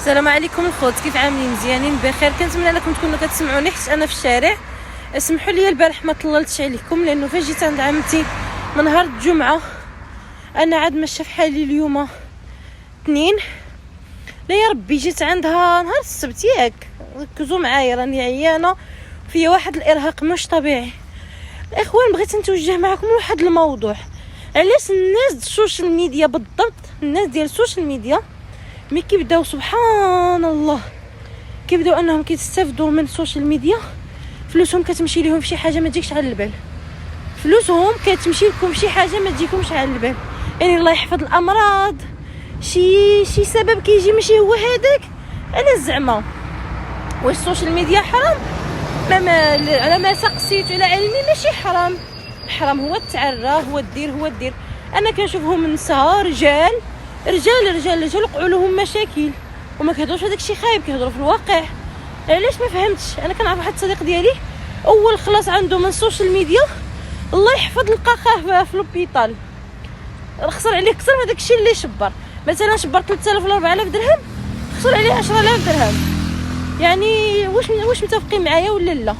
السلام عليكم الخوت، كيف عاملين؟ مزيانين بخير؟ كنتمنى انكم تكونوا كتسمعوني حيت انا في الشارع. اسمحوا لي البارح ما طللتش عليكم لانه فاش جيت عند عمتي من نهار الجمعه انا عاد ماشيه في حالي. اليوم اثنين، لا يا ربي جيت عندها نهار السبت. ياك ركزوا معايا، راني عيانه فيا واحد الارهاق مش طبيعي. الاخوان بغيت نتوجه معكم لواحد الموضوع. علاش الناس السوشيال ميديا بالضبط، الناس ديال السوشيال ميديا مي كيبداو سبحان الله كيبداو انهم كيستافدوا من السوشيال ميديا، فلوسهم كتمشي لهم في شي حاجه ما تجيكش على البال. فلوسهم كتمشي لكم في شي حاجه ما تجيكمش على البال. يعني الله يحفظ الامراض، شي سبب كيجي ماشي هو هذاك. انا زعما واش السوشيال ميديا حرام؟ ما على ما سقسيت على علمي ماشي حرام. الحرام هو التعرى، هو الدير. انا كنشوفهم نساء رجال وقعوا لهم مشاكل وما كيهضروش هذاك الشيء خايب، كيهضروا في الواقع. علاش ما فهمتش؟ انا كنعرف واحد الصديق ديالي اول خلاص عنده من السوشيال ميديا الله يحفظ لقاه في لوبيطال. خسر عليه اكثر من داك الشيء اللي شبر. مثلا شبر 3000 ولا 4000 درهم، خسر عليه 10000 درهم. يعني واش متفقين معايا ولا لا؟